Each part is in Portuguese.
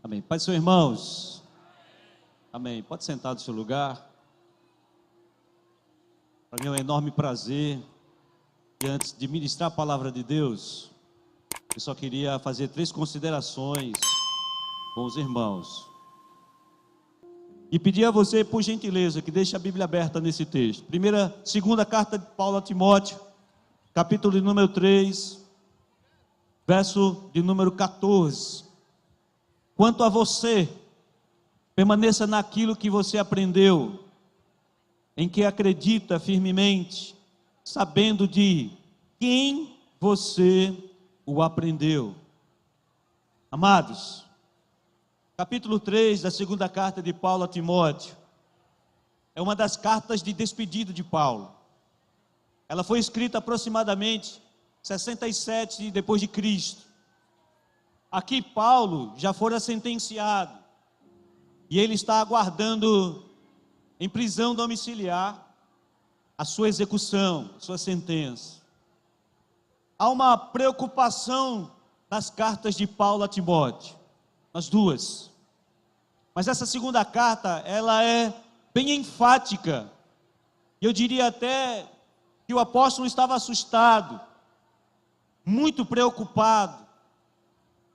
Amém. Pai do Senhor, irmãos. Amém. Pode sentar no seu lugar. Para mim é um enorme prazer. E antes de ministrar a palavra de Deus, eu só queria fazer 3 considerações com os irmãos. E pedir a você, por gentileza, que deixe a Bíblia aberta nesse texto. Segunda carta de Paulo a Timóteo, capítulo de número 3, verso de número 14. Quanto a você, permaneça naquilo que você aprendeu, em que acredita firmemente, sabendo de quem você o aprendeu. Amados, capítulo 3 da segunda carta de Paulo a Timóteo, é uma das cartas de despedida de Paulo. Ela foi escrita aproximadamente 67 depois de Cristo. Aqui Paulo já fora sentenciado, e ele está aguardando em prisão domiciliar a sua execução, sua sentença. Há uma preocupação nas cartas de Paulo a Timóteo, nas duas. Mas essa segunda carta, ela é bem enfática. E eu diria até que o apóstolo estava assustado, muito preocupado,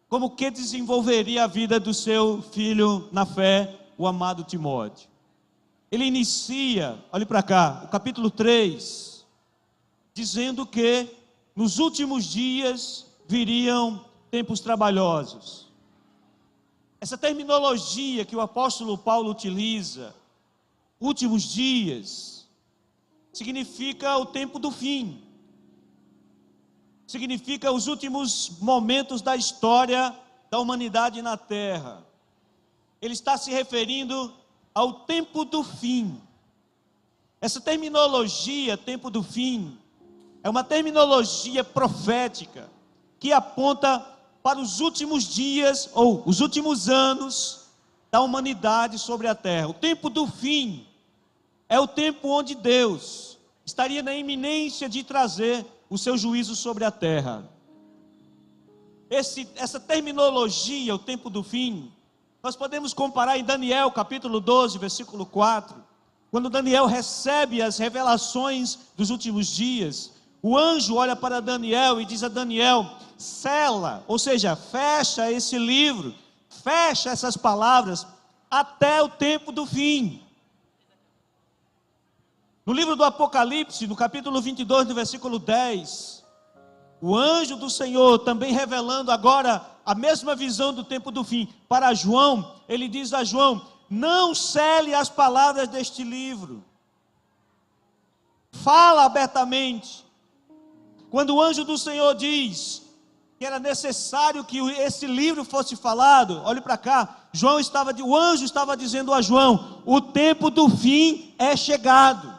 como que desenvolveria a vida do seu filho na fé, o amado Timóteo. Ele inicia, olhe para cá, o capítulo 3, dizendo que nos últimos dias viriam tempos trabalhosos. Essa terminologia que o apóstolo Paulo utiliza, últimos dias, significa o tempo do fim. Significa os últimos momentos da história da humanidade na terra. Ele está se referindo ao tempo do fim. Essa terminologia, tempo do fim, é uma terminologia profética que aponta para os últimos dias ou os últimos anos da humanidade sobre a terra. O tempo do fim é o tempo onde Deus estaria na iminência de trazer o seu juízo sobre a terra. Essa terminologia, o tempo do fim, nós podemos comparar em Daniel capítulo 12, versículo 4, quando Daniel recebe as revelações dos últimos dias. O anjo olha para Daniel e diz a Daniel: sela, ou seja, fecha esse livro, fecha essas palavras até o tempo do fim. No livro do Apocalipse, no capítulo 22, no versículo 10, o anjo do Senhor, também revelando agora a mesma visão do tempo do fim para João, ele diz a João: não cele as palavras deste livro, fala abertamente. Quando o anjo do Senhor diz que era necessário que esse livro fosse falado, olhe para cá, o anjo estava dizendo a João: o tempo do fim é chegado.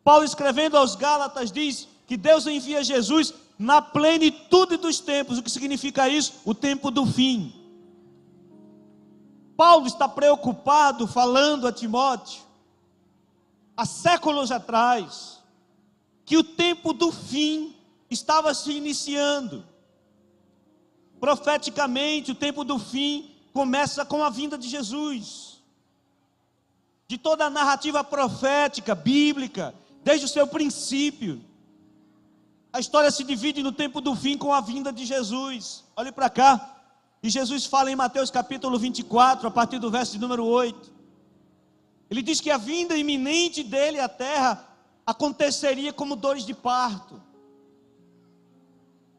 Paulo, escrevendo aos Gálatas, diz que Deus envia Jesus na plenitude dos tempos. O que significa isso? O tempo do fim. Paulo está preocupado, falando a Timóteo, há séculos atrás, que o tempo do fim estava se iniciando. Profeticamente, o tempo do fim começa com a vinda de Jesus. De toda a narrativa profética, bíblica, desde o seu princípio, a história se divide no tempo do fim com a vinda de Jesus. Olhe para cá, e Jesus fala em Mateus capítulo 24, a partir do verso de número 8. Ele diz que a vinda iminente dele à terra aconteceria como dores de parto.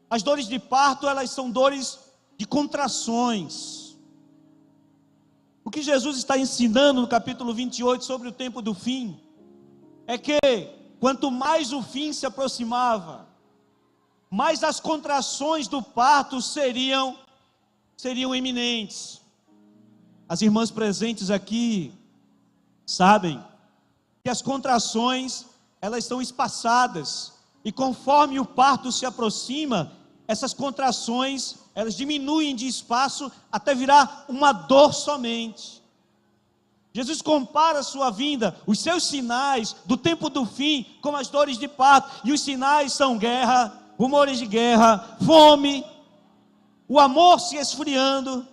As dores de parto, elas são dores de contrações. O que Jesus está ensinando no capítulo 28 sobre o tempo do fim é que quanto mais o fim se aproximava, mais as contrações do parto seriam iminentes. As irmãs presentes aqui sabem que as contrações, elas são espaçadas, e conforme o parto se aproxima, essas contrações, elas diminuem de espaço até virar uma dor somente. Jesus compara a sua vinda, os seus sinais do tempo do fim, com as dores de parto, e os sinais são guerra, rumores de guerra, fome, o amor se esfriando.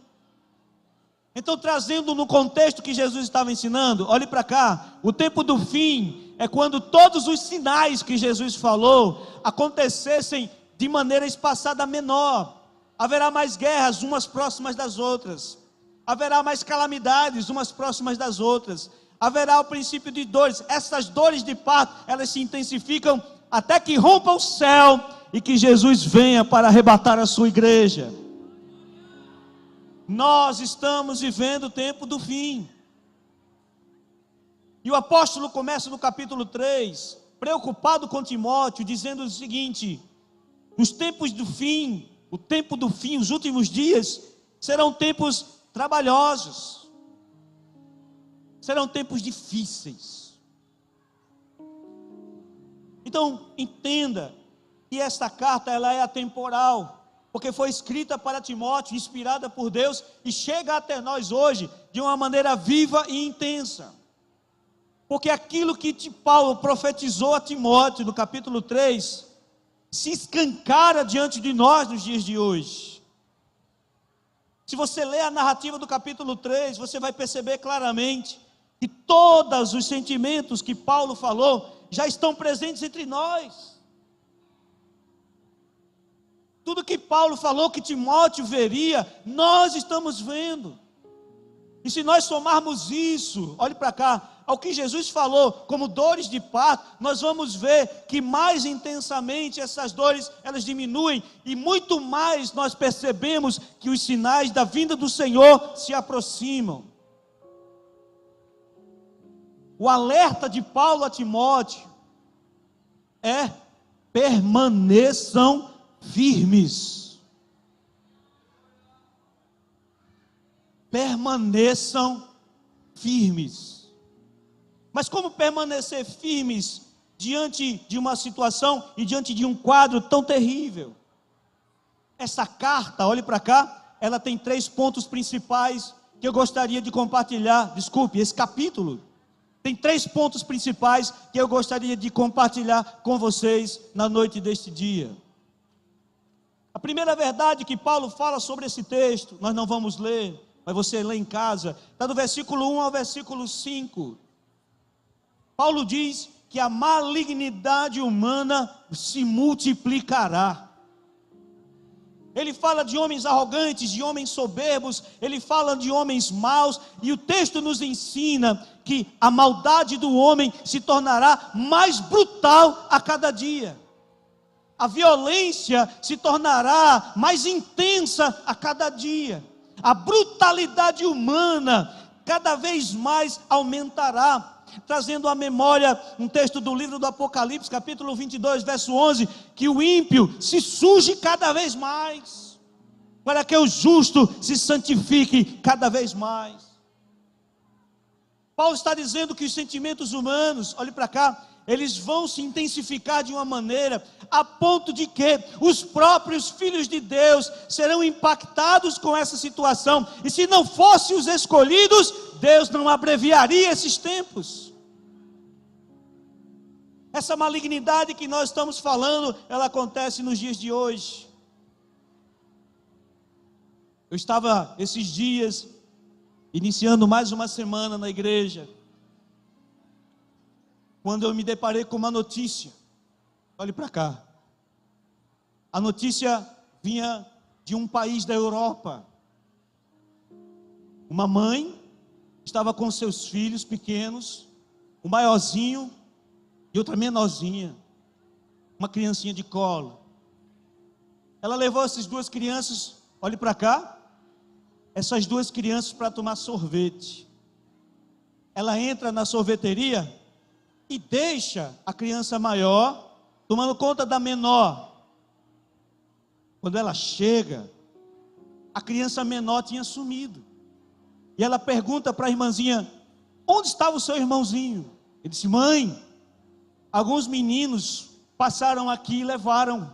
Então, trazendo no contexto que Jesus estava ensinando, olhe para cá, o tempo do fim é quando todos os sinais que Jesus falou acontecessem de maneira espaçada menor. Haverá mais guerras, umas próximas das outras. Haverá mais calamidades, umas próximas das outras. Haverá o princípio de dores. Essas dores de parto, elas se intensificam até que rompa o céu e que Jesus venha para arrebatar a sua igreja. Nós estamos vivendo o tempo do fim. E o apóstolo começa no capítulo 3, preocupado com Timóteo, dizendo o seguinte: os tempos do fim, o tempo do fim, os últimos dias, serão tempos trabalhosos, serão tempos difíceis. Então, entenda que esta carta ela é atemporal, porque foi escrita para Timóteo, inspirada por Deus, e chega até nós hoje de uma maneira viva e intensa. Porque aquilo que Paulo profetizou a Timóteo no capítulo 3, se escancara diante de nós nos dias de hoje. Se você ler a narrativa do capítulo 3, você vai perceber claramente que todos os sentimentos que Paulo falou já estão presentes entre nós. Tudo que Paulo falou que Timóteo veria, nós estamos vendo. E se nós somarmos isso, olhe para cá, ao que Jesus falou como dores de parto, nós vamos ver que mais intensamente essas dores, elas diminuem, e muito mais nós percebemos que os sinais da vinda do Senhor se aproximam. O alerta de Paulo a Timóteo é: permaneçam firmes. Permaneçam firmes. Mas como permanecer firmes diante de uma situação e diante de um quadro tão terrível? Essa carta, olhe para cá, ela tem 3 pontos principais que eu gostaria de compartilhar. Esse capítulo tem 3 pontos principais que eu gostaria de compartilhar com vocês na noite deste dia. A primeira verdade que Paulo fala sobre esse texto, nós não vamos ler, mas você lê em casa, está do versículo 1 ao versículo 5. Paulo diz que a malignidade humana se multiplicará. Ele fala de homens arrogantes, de homens soberbos, ele fala de homens maus, e o texto nos ensina que a maldade do homem se tornará mais brutal a cada dia. A violência se tornará mais intensa a cada dia. A brutalidade humana cada vez mais aumentará. Trazendo à memória um texto do livro do Apocalipse, capítulo 22, verso 11, que o ímpio se suje cada vez mais, para que o justo se santifique cada vez mais. Paulo está dizendo que os sentimentos humanos, olhe para cá, eles vão se intensificar de uma maneira a ponto de que os próprios filhos de Deus serão impactados com essa situação, e se não fossem os escolhidos, Deus não abreviaria esses tempos. Essa malignidade que nós estamos falando, ela acontece nos dias de hoje. Eu estava esses dias iniciando mais uma semana na igreja, quando eu me deparei com uma notícia. Olhe para cá. A notícia vinha de um país da Europa. Uma mãe estava com seus filhos pequenos, o maiorzinho e outra menorzinha, uma criancinha de colo. Ela levou essas 2 crianças, olhe para cá, essas 2 crianças para tomar sorvete. Ela entra na sorveteria e deixa a criança maior tomando conta da menor. Quando ela chega, a criança menor tinha sumido. E ela pergunta para a irmãzinha: onde estava o seu irmãozinho? Ele disse: mãe, alguns meninos passaram aqui e levaram.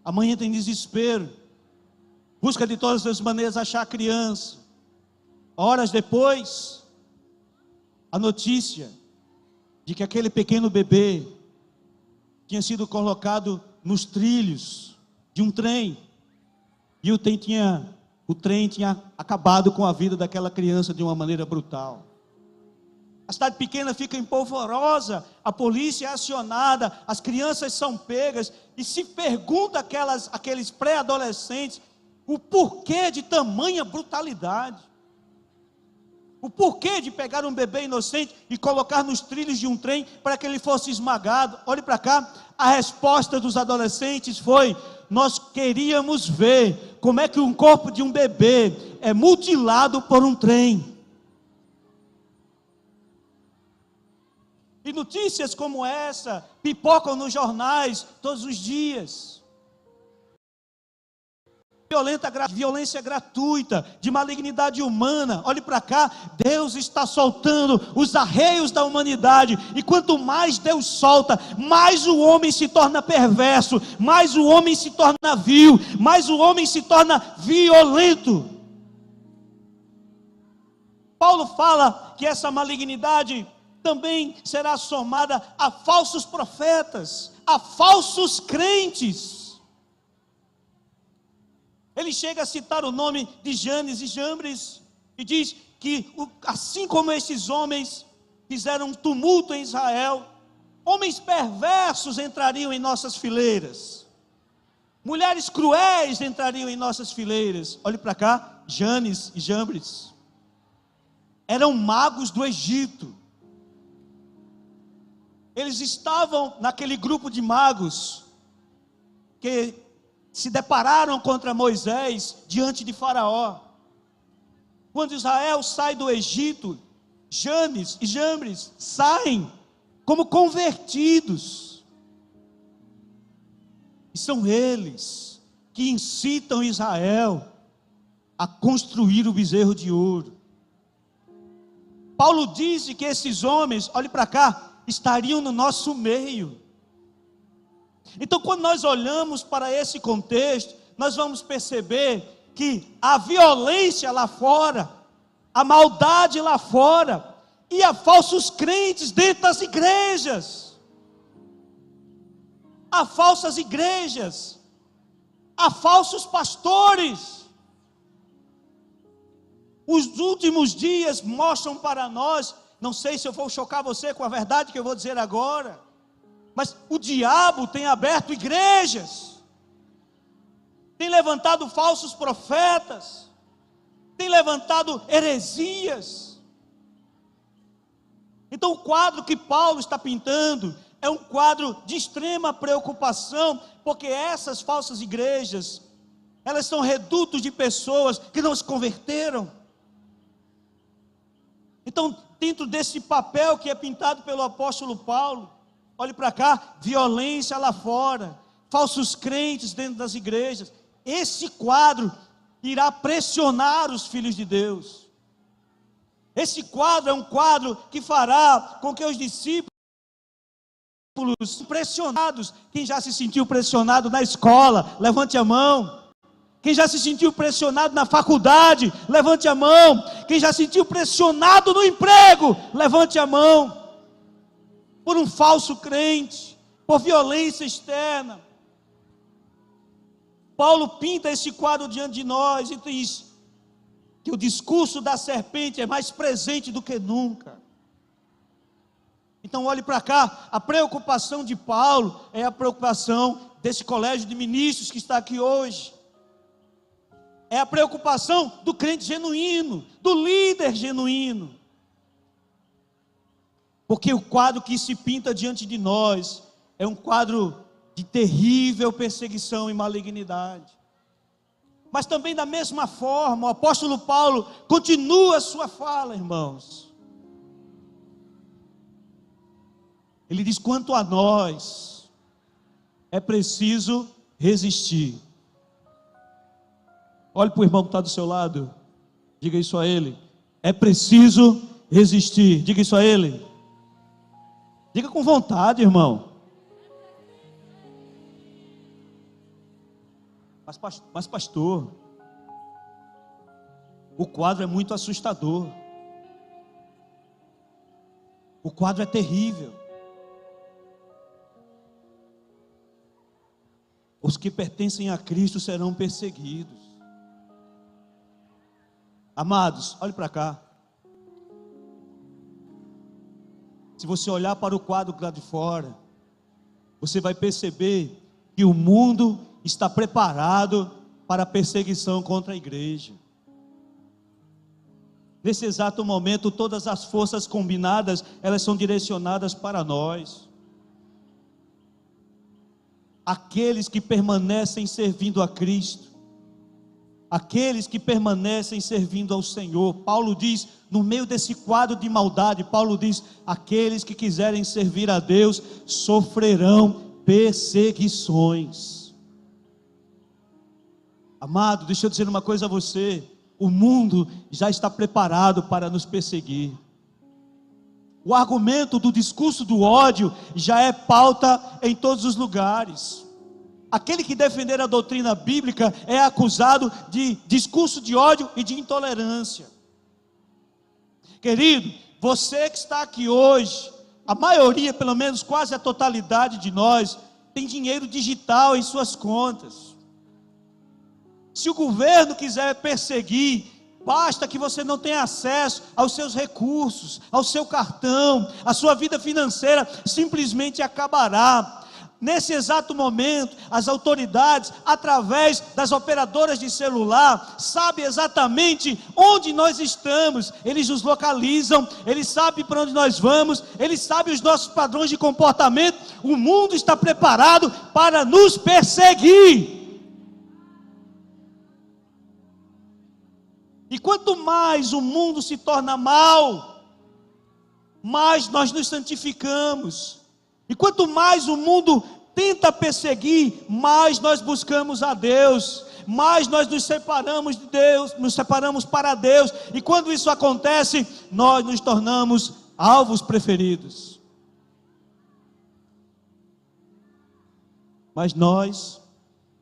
A mãe entra em desespero, busca de todas as maneiras achar a criança. Horas depois, a notícia de que aquele pequeno bebê tinha sido colocado nos trilhos de um trem E o trem tinha acabado com a vida daquela criança de uma maneira brutal. A cidade pequena fica empolvorosa, a polícia é acionada, as crianças são pegas, e se pergunta aqueles pré-adolescentes o porquê de tamanha brutalidade. O porquê de pegar um bebê inocente e colocar nos trilhos de um trem para que ele fosse esmagado. Olhe para cá, a resposta dos adolescentes foi: nós queríamos ver como é que um corpo de um bebê é mutilado por um trem. E notícias como essa pipocam nos jornais todos os dias. Violência gratuita, de malignidade humana. Olhe para cá, Deus está soltando os arreios da humanidade, e quanto mais Deus solta, mais o homem se torna perverso, mais o homem se torna vil, mais o homem se torna violento. Paulo fala que essa malignidade também será somada a falsos profetas, a falsos crentes. Ele chega a citar o nome de Janes e Jambres, e diz que assim como esses homens fizeram um tumulto em Israel, homens perversos entrariam em nossas fileiras, mulheres cruéis entrariam em nossas fileiras. Olhe para cá, Janes e Jambres eram magos do Egito. Eles estavam naquele grupo de magos que se depararam contra Moisés diante de Faraó. Quando Israel sai do Egito, Janes e Jambres saem como convertidos. E são eles que incitam Israel a construir o bezerro de ouro. Paulo disse que esses homens, olhe para cá, estariam no nosso meio. Então, quando nós olhamos para esse contexto, nós vamos perceber que a violência lá fora, a maldade lá fora, e há falsos crentes dentro das igrejas, há falsas igrejas, há falsos pastores. Os últimos dias mostram para nós, não sei se eu vou chocar você com a verdade que eu vou dizer agora, mas o diabo tem aberto igrejas, tem levantado falsos profetas, tem levantado heresias. Então o quadro que Paulo está pintando é um quadro de extrema preocupação, porque essas falsas igrejas, elas são redutos de pessoas que não se converteram. Então, dentro desse papel que é pintado pelo apóstolo Paulo, olhe para cá, violência lá fora, falsos crentes dentro das igrejas, esse quadro irá pressionar os filhos de Deus. Esse quadro é um quadro que fará com que os discípulos pressionados, quem já se sentiu pressionado na escola, levante a mão. Quem já se sentiu pressionado na faculdade, levante a mão. Quem já se sentiu pressionado no emprego, levante a mão. Por um falso crente, por violência externa. Paulo pinta esse quadro diante de nós e diz que o discurso da serpente é mais presente do que nunca. Então olhe para cá, a preocupação de Paulo é a preocupação desse colégio de ministros que está aqui hoje. É a preocupação do crente genuíno, do líder genuíno. Porque o quadro que se pinta diante de nós é um quadro de terrível perseguição e malignidade. Mas também da mesma forma, o apóstolo Paulo continua a sua fala, irmãos. Ele diz: quanto a nós, é preciso resistir. Olhe para o irmão que está do seu lado, diga isso a ele: é preciso resistir. Diga isso a ele. Diga com vontade, irmão. Mas pastor, o quadro é muito assustador. O quadro é terrível. Os que pertencem a Cristo serão perseguidos. Amados, olhe para cá. Se você olhar para o quadro lá de fora, você vai perceber que o mundo está preparado para a perseguição contra a igreja. Nesse exato momento, todas as forças combinadas, elas são direcionadas para nós. Aqueles que permanecem servindo a Cristo, aqueles que permanecem servindo ao Senhor. Paulo diz, no meio desse quadro de maldade, Paulo diz, aqueles que quiserem servir a Deus, sofrerão perseguições. Amado, deixa eu dizer uma coisa a você, o mundo já está preparado para nos perseguir. O argumento do discurso do ódio já é pauta em todos os lugares. Aquele que defender a doutrina bíblica é acusado de discurso de ódio e de intolerância. Querido, você que está aqui hoje, a maioria, pelo menos quase a totalidade de nós, tem dinheiro digital em suas contas. Se o governo quiser perseguir, basta que você não tenha acesso aos seus recursos, ao seu cartão, a sua vida financeira simplesmente acabará. Nesse exato momento, as autoridades, através das operadoras de celular, sabem exatamente onde nós estamos, eles nos localizam, eles sabem para onde nós vamos, eles sabem os nossos padrões de comportamento. O mundo está preparado para nos perseguir. E quanto mais o mundo se torna mal, mais nós nos santificamos. E quanto mais o mundo tenta perseguir, mais nós buscamos a Deus, mais nós nos separamos de Deus, nos separamos para Deus. E quando isso acontece, nós nos tornamos alvos preferidos. Mas nós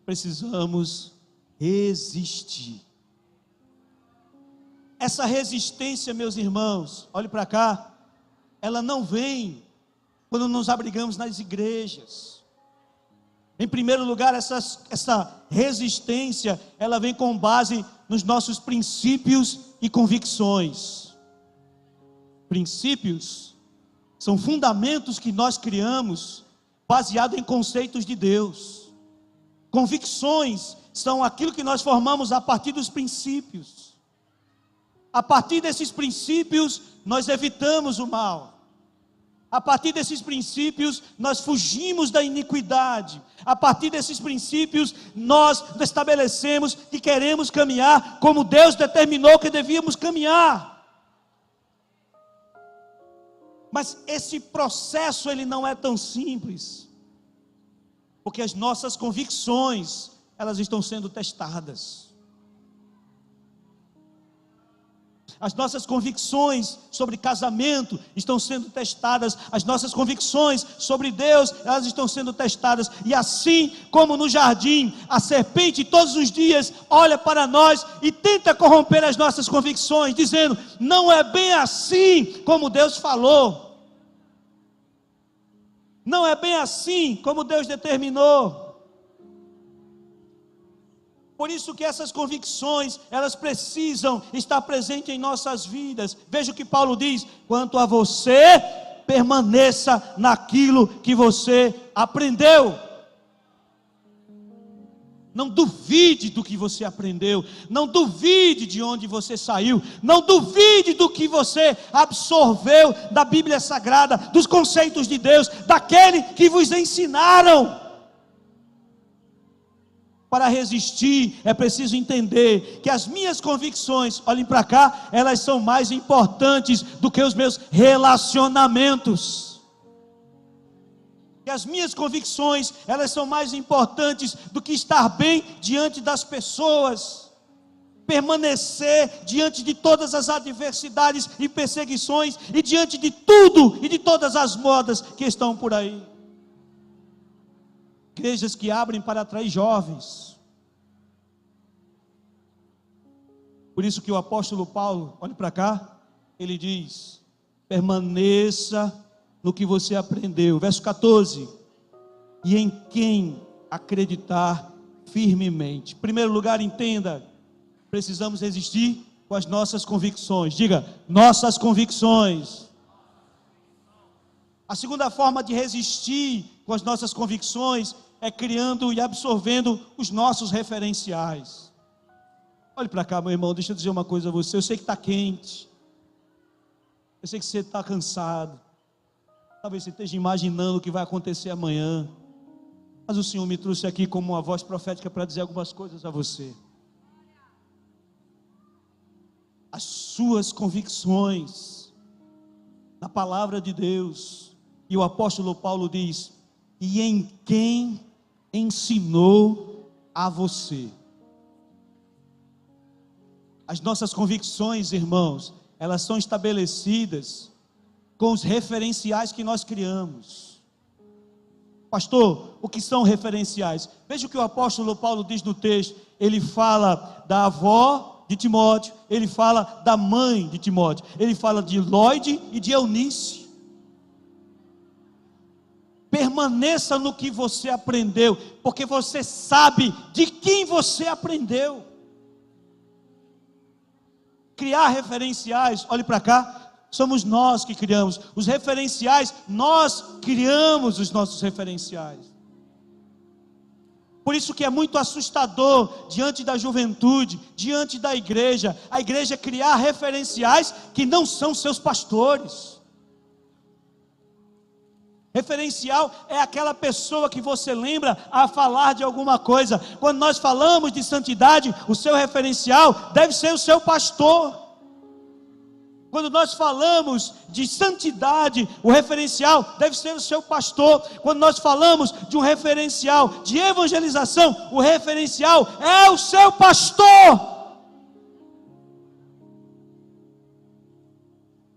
precisamos resistir. Essa resistência, meus irmãos, olhe para cá, ela não vem quando nos abrigamos nas igrejas. Em primeiro lugar, essa resistência, ela vem com base nos nossos princípios e convicções. Princípios são fundamentos que nós criamos, baseado em conceitos de Deus. Convicções são aquilo que nós formamos a partir dos princípios. A partir desses princípios, nós evitamos o mal. A partir desses princípios, nós fugimos da iniquidade. A partir desses princípios, nós estabelecemos que queremos caminhar como Deus determinou que devíamos caminhar. Mas esse processo, ele não é tão simples. Porque as nossas convicções, elas estão sendo testadas. As nossas convicções sobre casamento estão sendo testadas. As nossas convicções sobre Deus, elas estão sendo testadas. E assim como no jardim, a serpente todos os dias olha para nós e tenta corromper as nossas convicções, dizendo, não é bem assim como Deus falou. Não é bem assim como Deus determinou. Por isso que essas convicções, elas precisam estar presentes em nossas vidas. Veja o que Paulo diz, quanto a você, permaneça naquilo que você aprendeu. Não duvide do que você aprendeu, não duvide de onde você saiu, não duvide do que você absorveu da Bíblia Sagrada, dos conceitos de Deus, daquele que vos ensinaram. Para resistir, é preciso entender que as minhas convicções, olhem para cá, elas são mais importantes do que os meus relacionamentos. Que as minhas convicções, elas são mais importantes do que estar bem diante das pessoas. Permanecer diante de todas as adversidades e perseguições, e diante de tudo e de todas as modas que estão por aí. Igrejas que abrem para atrair jovens. Por isso que o apóstolo Paulo, olhe para cá, ele diz, permaneça no que você aprendeu. Verso 14, e em quem acreditar firmemente. Em primeiro lugar, entenda, precisamos resistir com as nossas convicções. Diga, nossas convicções. A segunda forma de resistir com as nossas convicções é criando e absorvendo os nossos referenciais. Olhe para cá, meu irmão, deixa eu dizer uma coisa a você. Eu sei que está quente. Eu sei que você está cansado. Talvez você esteja imaginando o que vai acontecer amanhã. Mas o Senhor me trouxe aqui como uma voz profética para dizer algumas coisas a você. As suas convicções na palavra de Deus. E o apóstolo Paulo diz: e em quem ensinou a você. As nossas convicções, irmãos, elas são estabelecidas com os referenciais que nós criamos. Pastor, o que são referenciais? Veja o que o apóstolo Paulo diz no texto. Ele fala da avó de Timóteo, ele fala da mãe de Timóteo, ele fala de Lóide e de Eunice. Permaneça no que você aprendeu, porque você sabe de quem você aprendeu. Criar referenciais, olhe para cá, somos nós que criamos. Os referenciais, nós criamos os nossos referenciais. Por isso que é muito assustador diante da juventude, diante da igreja, a igreja criar referenciais que não são seus pastores. Referencial é aquela pessoa que você lembra a falar de alguma coisa. Quando nós falamos de santidade, o seu referencial deve ser o seu pastor. Quando nós falamos de santidade, o referencial deve ser o seu pastor. Quando nós falamos de um referencial de evangelização, o referencial é o seu pastor.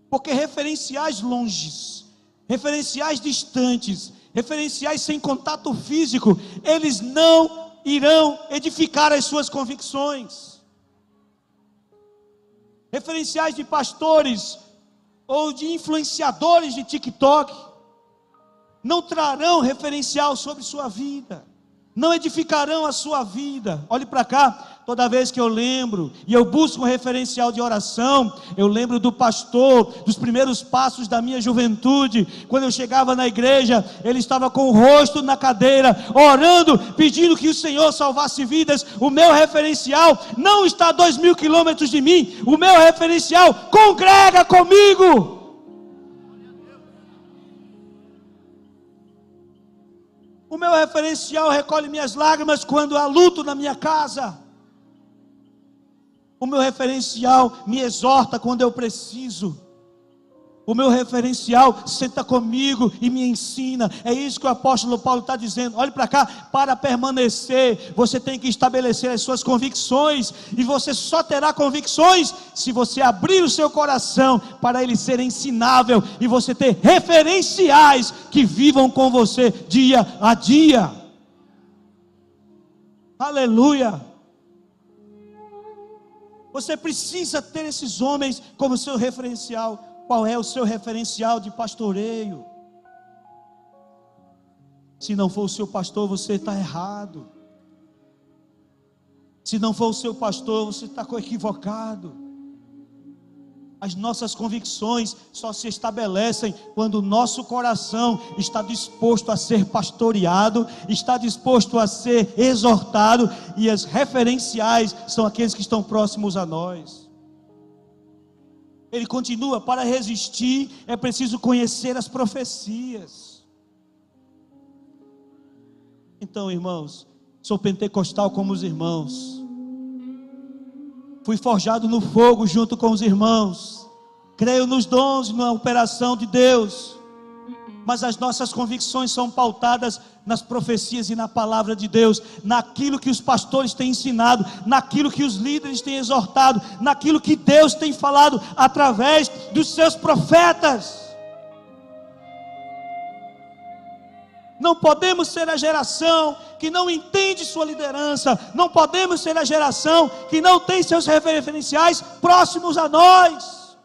Porque referenciais longes, referenciais distantes, referenciais sem contato físico, eles não irão edificar as suas convicções. Referenciais de pastores ou de influenciadores de TikTok não trarão referencial sobre sua vida, não edificarão a sua vida. Olhe para cá. Toda vez que eu lembro e eu busco um referencial de oração, eu lembro do pastor, dos primeiros passos da minha juventude. Quando eu chegava na igreja, ele estava com o rosto na cadeira, orando, pedindo que o Senhor salvasse vidas. O meu referencial não está a 2.000 quilômetros de mim, o meu referencial congrega comigo. O meu referencial recolhe minhas lágrimas quando há luto na minha casa. O meu referencial me exorta quando eu preciso. O meu referencial senta comigo e me ensina. É isso que o apóstolo Paulo está dizendo. Olhe para cá. Para permanecer, você tem que estabelecer as suas convicções. E você só terá convicções se você abrir o seu coração para ele ser ensinável. E você ter referenciais que vivam com você dia a dia. Aleluia. Você precisa ter esses homens como seu referencial. Qual é o seu referencial de pastoreio? Se não for o seu pastor, você está errado. Se não for o seu pastor, você está equivocado. As nossas convicções só se estabelecem quando o nosso coração está disposto a ser pastoreado, está disposto a ser exortado, e as referenciais são aqueles que estão próximos a nós. Ele continua: para resistir é preciso conhecer as profecias. Então, irmãos, sou pentecostal como os irmãos. Fui forjado no fogo junto com os irmãos. Creio nos dons e na operação de Deus. Mas as nossas convicções são pautadas nas profecias e na palavra de Deus, naquilo que os pastores têm ensinado, naquilo que os líderes têm exortado, naquilo que Deus tem falado através dos seus profetas. Não podemos ser a geração que não entende sua liderança. Não podemos ser a geração que não tem seus referenciais próximos a nós.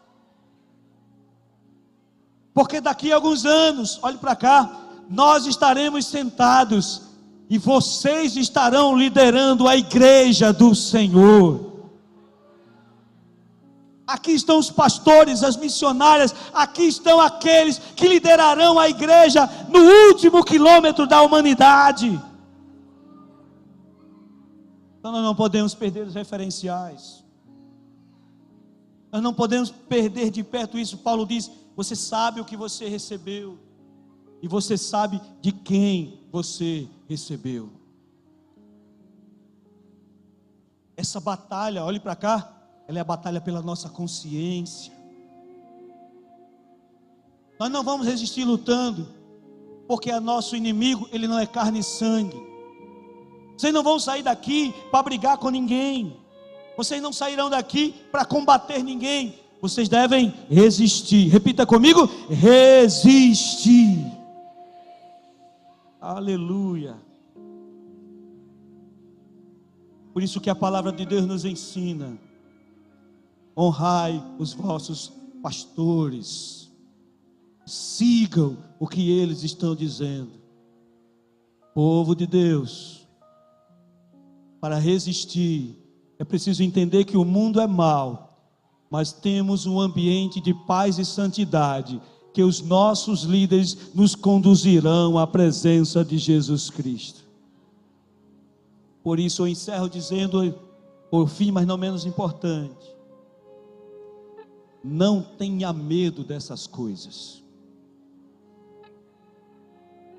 Porque daqui a alguns anos, olhe para cá, nós estaremos sentados e vocês estarão liderando a igreja do Senhor. aqui estão os pastores, as missionárias, aqui estão aqueles que liderarão a igreja no último quilômetro da humanidade. Então nós não podemos perder os referenciais, nós não podemos perder de perto isso. Paulo diz: você sabe o que você recebeu, e você sabe de quem você recebeu. Essa batalha, olhe para cá, ela é a batalha pela nossa consciência. Nós não vamos resistir lutando, porque o nosso inimigo, ele não é carne e sangue. Vocês não vão sair daqui para brigar com ninguém, vocês não sairão daqui para combater ninguém. Vocês devem resistir. Repita comigo: resistir. Aleluia. Por isso que a palavra de Deus nos ensina: honrai os vossos pastores, sigam o que eles estão dizendo. Povo de Deus, para resistir é preciso entender que o mundo é mau, mas temos um ambiente de paz e santidade, que os nossos líderes nos conduzirão à presença de Jesus Cristo. Por isso eu encerro dizendo, por fim, mas não menos importante: não tenha medo dessas coisas.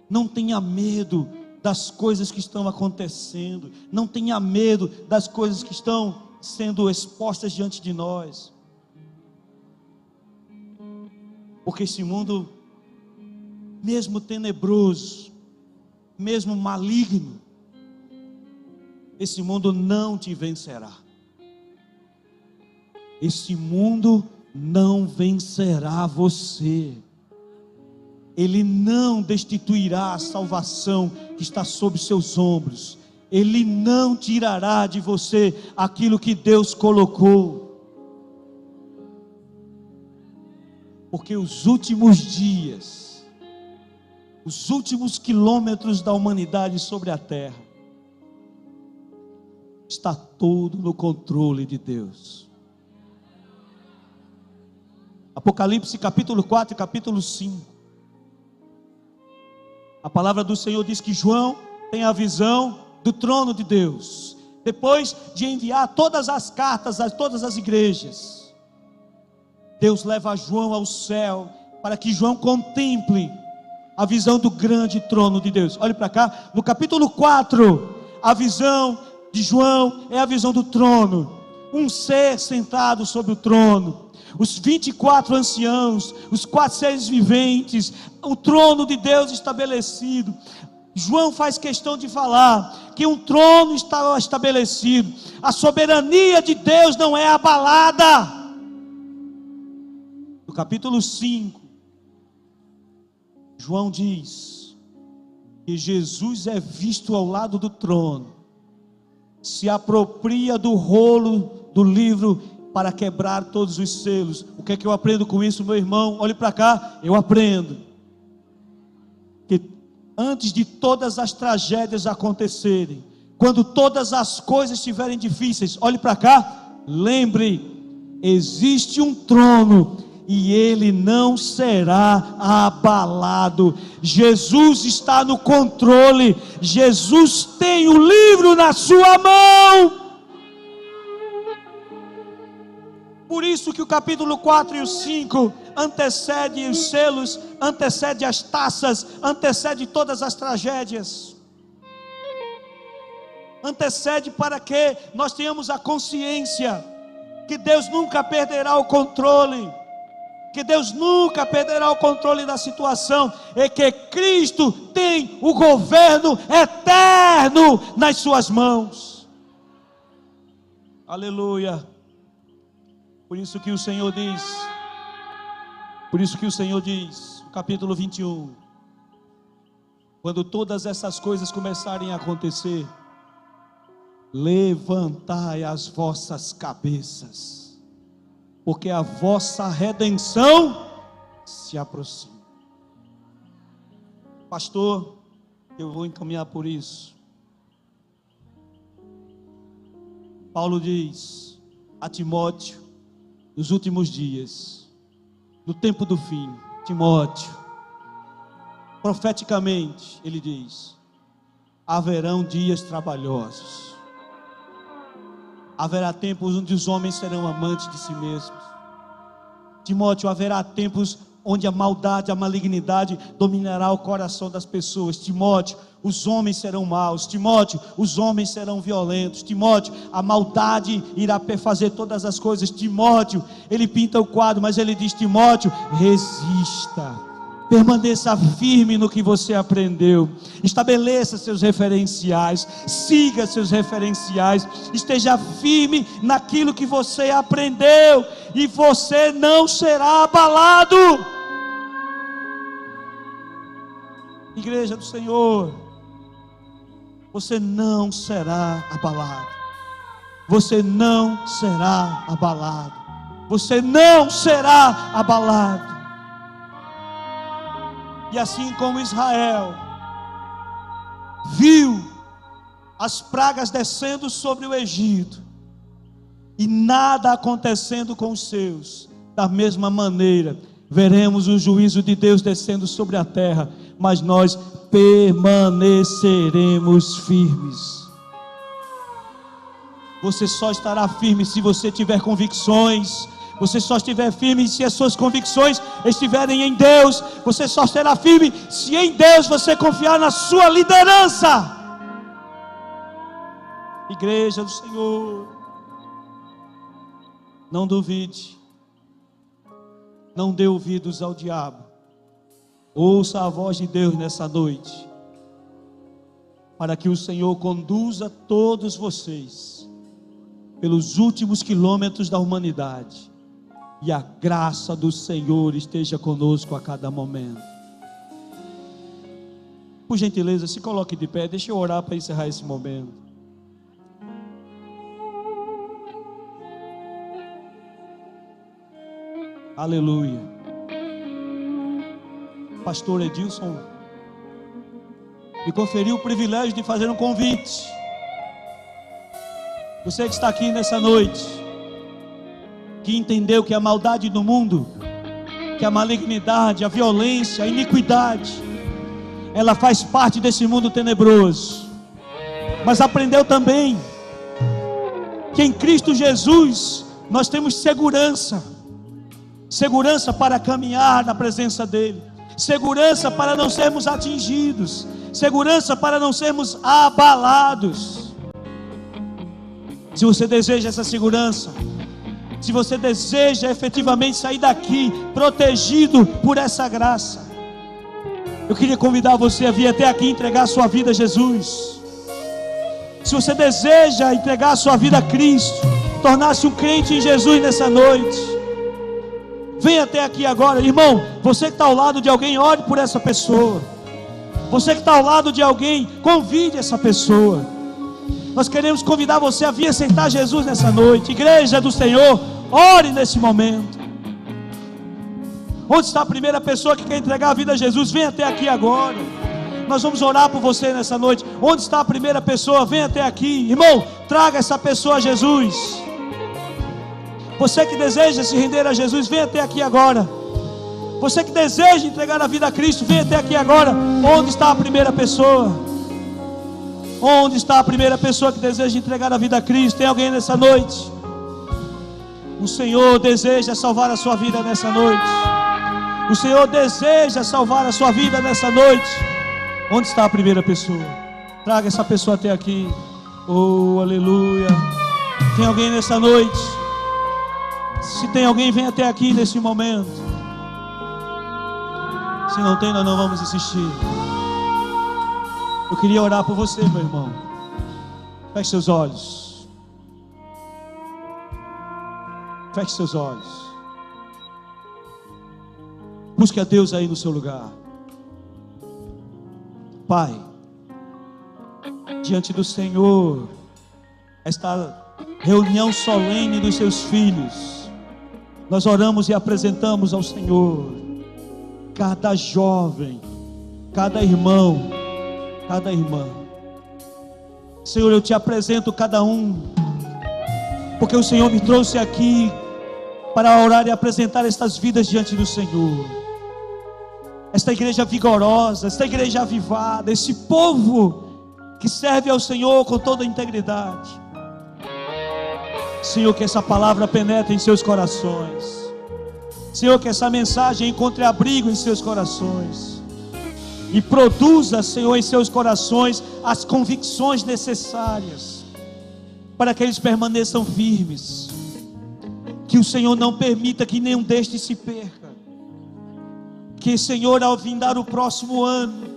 Não tenha medo das coisas que estão acontecendo. Não tenha medo das coisas que estão sendo expostas diante de nós. Porque esse mundo, mesmo tenebroso, mesmo maligno, esse mundo não te vencerá. Esse mundo não vencerá você. Ele não destituirá a salvação que está sob seus ombros. Ele não tirará de você aquilo que Deus colocou. Porque os últimos dias, os últimos quilômetros da humanidade sobre a terra, está tudo no controle de Deus. Apocalipse capítulo 4 e capítulo 5. A palavra do Senhor diz que João tem a visão do trono de Deus. Depois de enviar todas as cartas a todas as igrejas, Deus leva João ao céu, para que João contemple a visão do grande trono de Deus. Olhe para cá, no capítulo 4, a visão de João é a visão do trono. Um ser sentado sobre o trono, os 24 anciãos, os 4 seres viventes, o trono de Deus estabelecido. João faz questão de falar que um trono está estabelecido. A soberania de Deus não é abalada. No capítulo 5, João diz que Jesus é visto ao lado do trono, se apropria do rolo do livro para quebrar todos os selos. O que é que eu aprendo com isso, meu irmão? Olhe para cá. Eu aprendo que antes de todas as tragédias acontecerem, quando todas as coisas estiverem difíceis, olhe para cá, lembre, existe um trono e ele não será abalado. Jesus está no controle. Jesus tem o livro na sua mão. Por isso que o capítulo 4 e o 5 antecede os selos, antecede as taças, antecede todas as tragédias. Antecede para que nós tenhamos a consciência que Deus nunca perderá o controle, que Deus nunca perderá o controle da situação, e que Cristo tem o governo eterno nas suas mãos. Aleluia. Por isso que o Senhor diz, no capítulo 21, quando todas essas coisas começarem a acontecer, levantai as vossas cabeças, porque a vossa redenção se aproxima. Pastor, eu vou encaminhar por isso. Paulo diz a Timóteo: nos últimos dias, no tempo do fim, Timóteo, profeticamente, ele diz: haverão dias trabalhosos, haverá tempos onde os homens serão amantes de si mesmos. Timóteo, haverá tempos onde a maldade, a malignidade dominará o coração das pessoas. Timóteo, os homens serão maus. Timóteo, os homens serão violentos. Timóteo, a maldade irá perfazer todas as coisas. Timóteo, ele pinta o quadro, mas ele diz: Timóteo, resista, permaneça firme no que você aprendeu, estabeleça seus referenciais, siga seus referenciais, esteja firme naquilo que você aprendeu, e você não será abalado. Igreja do Senhor, você não será abalado, você não será abalado, você não será abalado. E assim como Israel viu as pragas descendo sobre o Egito e nada acontecendo com os seus, da mesma maneira veremos o juízo de Deus descendo sobre a terra, mas nós permaneceremos firmes. Você só estará firme se você tiver convicções. Você só estiver firme se as suas convicções estiverem em Deus. Você só será firme se em Deus você confiar na sua liderança. Igreja do Senhor, não duvide, não dê ouvidos ao diabo. Ouça a voz de Deus nessa noite, para que o Senhor conduza todos vocês pelos últimos quilômetros da humanidade. E a graça do Senhor esteja conosco a cada momento. Por gentileza, se coloque de pé. Deixa eu orar para encerrar esse momento. Aleluia. Pastor Edilson me conferiu o privilégio de fazer um convite. Você que está aqui nessa noite, que entendeu que a maldade do mundo, que a malignidade, a violência, a iniquidade, ela faz parte desse mundo tenebroso, mas aprendeu também que em Cristo Jesus nós temos segurança para caminhar na presença dEle, segurança para não sermos atingidos, segurança para não sermos abalados. Se você deseja essa segurança, se você deseja efetivamente sair daqui protegido por essa graça, eu queria convidar você a vir até aqui e entregar a sua vida a Jesus. Se você deseja entregar a sua vida a Cristo, tornar-se um crente em Jesus nessa noite, vem até aqui agora. Irmão, você que está ao lado de alguém, ore por essa pessoa. Você que está ao lado de alguém, convide essa pessoa. Nós queremos convidar você a vir aceitar Jesus nessa noite. Igreja do Senhor, ore nesse momento. Onde está a primeira pessoa que quer entregar a vida a Jesus? Vem até aqui agora. Nós vamos orar por você nessa noite. Onde está a primeira pessoa? Vem até aqui. Irmão, traga essa pessoa a Jesus. Você que deseja se render a Jesus, vem até aqui agora. Você que deseja entregar a vida a Cristo, vem até aqui agora. Onde está a primeira pessoa? Onde está a primeira pessoa que deseja entregar a vida a Cristo? Tem alguém nessa noite? O Senhor deseja salvar a sua vida nessa noite. O Senhor deseja salvar a sua vida nessa noite. Onde está a primeira pessoa? Traga essa pessoa até aqui. Oh, aleluia. Tem alguém nessa noite? Se tem alguém, vem até aqui nesse momento. Se não tem, nós não vamos insistir. Eu queria orar por você, meu irmão. Feche seus olhos. Feche seus olhos. Busque a Deus aí no seu lugar. Pai, diante do Senhor, esta reunião solene dos seus filhos, nós oramos e apresentamos ao Senhor cada jovem, cada irmão, cada irmã. Senhor, eu te apresento cada um, porque o Senhor me trouxe aqui para orar e apresentar estas vidas diante do Senhor. Esta igreja vigorosa, esta igreja avivada, esse povo que serve ao Senhor com toda a integridade. Senhor, que essa palavra penetre em seus corações. Senhor, que essa mensagem encontre abrigo em seus corações. E produza, Senhor, em seus corações as convicções necessárias para que eles permaneçam firmes. Que o Senhor não permita que nenhum destes se perca. Que, Senhor, ao vindar o próximo ano,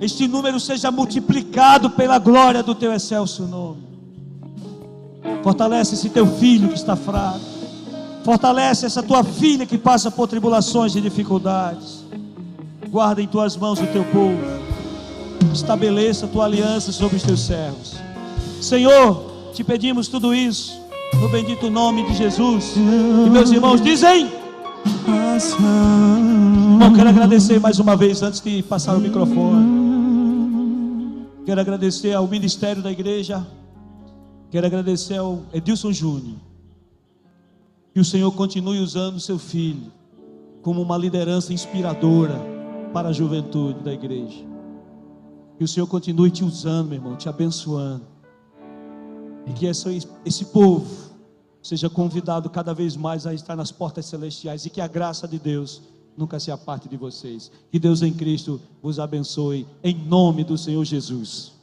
este número seja multiplicado pela glória do Teu excelso nome. Fortalece esse Teu filho que está fraco. Fortalece essa Tua filha que passa por tribulações e dificuldades. Guarda em Tuas mãos o Teu povo. Estabeleça a Tua aliança sobre os Teus servos. Senhor, Te pedimos tudo isso no bendito nome de Jesus. E meus irmãos dizem: Bom, quero agradecer mais uma vez, antes de passar o microfone. Quero agradecer ao ministério da igreja. Quero agradecer ao Edilson Júnior. Que o Senhor continue usando o seu filho como uma liderança inspiradora para a juventude da igreja. Que o Senhor continue te usando, meu irmão, te abençoando. E que esse povo seja convidado cada vez mais a estar nas portas celestiais. E que a graça de Deus nunca se aparte de vocês. Que Deus em Cristo vos abençoe, em nome do Senhor Jesus.